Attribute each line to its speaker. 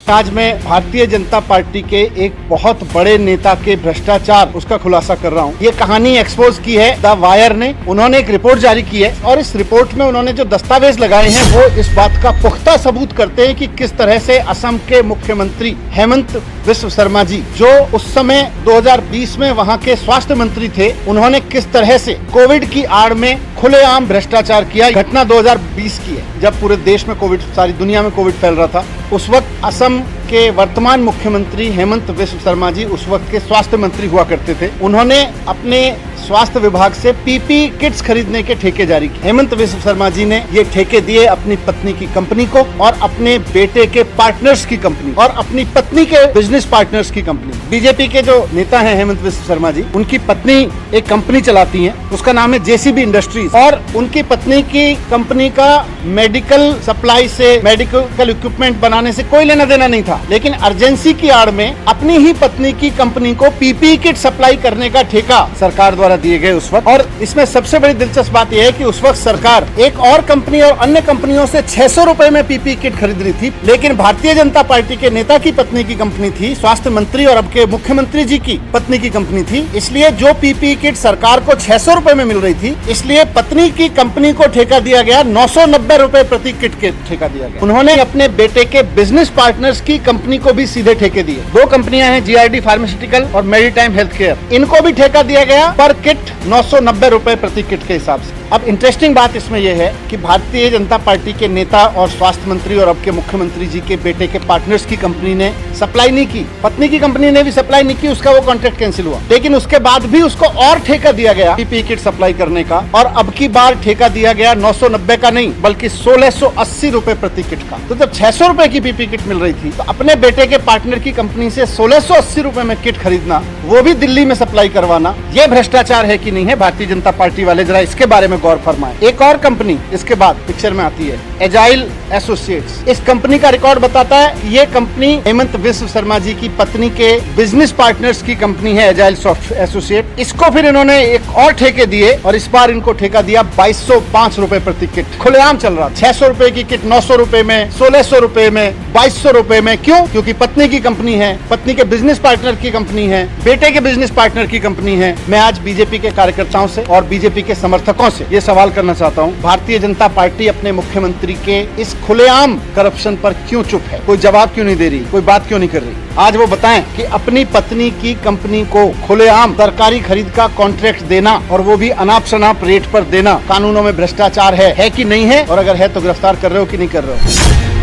Speaker 1: आज मैं भारतीय जनता पार्टी के एक बहुत बड़े नेता के भ्रष्टाचार उसका खुलासा कर रहा हूँ। ये कहानी एक्सपोज की है द वायर ने। उन्होंने एक रिपोर्ट जारी की है और इस रिपोर्ट में उन्होंने जो दस्तावेज लगाए हैं वो इस बात का पुख्ता सबूत करते हैं कि किस तरह से असम के मुख्यमंत्री हेमंत बिस्व शर्मा जी, जो उस समय 2020 में वहाँ के स्वास्थ्य मंत्री थे, उन्होंने किस तरह से कोविड की आड़ में खुलेआम भ्रष्टाचार किया। घटना 2020 की है, जब पूरे देश में कोविड, सारी दुनिया में कोविड फैल रहा था। उस वक्त असम के वर्तमान मुख्यमंत्री हेमंत बिस्व शर्मा जी उस वक्त के स्वास्थ्य मंत्री हुआ करते थे। उन्होंने अपने स्वास्थ्य विभाग से पीपी किट्स खरीदने के ठेके जारी किए। हेमंत बिस्व शर्मा जी ने ये ठेके दिए अपनी पत्नी की कंपनी को और अपने बेटे के पार्टनर्स की कंपनी और अपनी पत्नी के बिजनेस पार्टनर्स की कंपनी। बीजेपी के जो नेता हैं हेमंत बिस्व शर्मा जी, उनकी पत्नी एक कंपनी चलाती है, उसका नाम है जेसीबी इंडस्ट्रीज, और उनकी पत्नी की कंपनी का मेडिकल सप्लाई से, मेडिकल इक्विपमेंट बनाने से कोई लेना देना नहीं था। लेकिन अर्जेंसी की आड़ में अपनी ही पत्नी की कंपनी को पीपी किट सप्लाई करने का ठेका सरकार द्वारा दिए गए उस वक्त। और इसमें सबसे बड़ी दिलचस्प बात यह है कि उस वक्त सरकार एक और कंपनी और अन्य कंपनियों से 600 रुपए में पीपी किट खरीद रही थी, लेकिन भारतीय जनता पार्टी के नेता की पत्नी की कंपनी थी, स्वास्थ्य मंत्री और अब के मुख्यमंत्री जी की पत्नी की कंपनी थी, इसलिए जो पीपी किट सरकार को 600 रुपए में मिल रही थी, इसलिए पत्नी की कंपनी को ठेका दिया गया 990 रुपए प्रति किट के ठेका दिया गया। उन्होंने अपने बेटे के बिजनेस पार्टनर्स की कंपनी को भी सीधे ठेके दिए। दो कंपनियां हैं, जीआरडी फार्मास्यूटिकल और मेरीटाइम हेल्थ केयर, इनको भी ठेका दिया गया पर किट 990 रुपए प्रति किट के हिसाब से। अब इंटरेस्टिंग बात इसमें यह है कि भारतीय जनता पार्टी के नेता और स्वास्थ्य मंत्री और अब के मुख्यमंत्री जी के बेटे के पार्टनर्स की कंपनी ने सप्लाई नहीं की, पत्नी की कंपनी ने भी सप्लाई नहीं की, उसका वो कॉन्ट्रैक्ट कैंसिल हुआ। लेकिन उसके बाद भी उसको और ठेका दिया गया पीपी किट सप्लाई करने का, और अब की बार ठेका दिया गया 990 का नहीं बल्कि 1680 रुपए प्रति किट का। तो जब 600 रुपए की पीपी किट मिल रही थी तो अपने बेटे के पार्टनर की कंपनी से 1680 रुपए में किट खरीदना, वो भी दिल्ली में सप्लाई करवाना, ये भ्रष्टाचार है कि नहीं है? भारतीय जनता पार्टी वाले जरा इसके बारे में गौर फरमाएं। एक और कंपनी इसके बाद पिक्चर में आती है, एजाइल एसोसिएट्स। इस कंपनी का रिकॉर्ड बताता है कि ये कंपनी हेमंत बिस्व शर्मा जी की पत्नी के बिजनेस पार्टनर्स की कंपनी है, एजाइल सॉफ्ट एसोसिएट। इसको फिर इन्होंने एक और ठेके दिए और इस बार इनको ठेका दिया 2205 रुपए प्रति किट। खुलेआम चल रहा, 600 रुपए की किट 900 रुपए में, 1600 रुपए में, 2200 रुपए में। क्यों? क्योंकि पत्नी की कंपनी है, पत्नी के बिजनेस पार्टनर की कंपनी है, बेटे के बिजनेस पार्टनर की कंपनी है। मैं आज बीजेपी के कार्यकर्ताओं से और बीजेपी के समर्थकों से ये सवाल करना चाहता हूँ, भारतीय जनता पार्टी अपने मुख्यमंत्री के इस खुलेआम करप्शन पर क्यों चुप है? कोई जवाब क्यों नहीं दे रही? कोई बात क्यों नहीं कर रही? आज वो बताएं कि अपनी पत्नी की कंपनी को खुलेआम सरकारी खरीद का कॉन्ट्रैक्ट देना और वो भी अनाप शनाप रेट पर देना कानूनों में भ्रष्टाचार है कि नहीं है? और अगर है तो गिरफ्तार कर रहे हो कि नहीं कर रहे हो?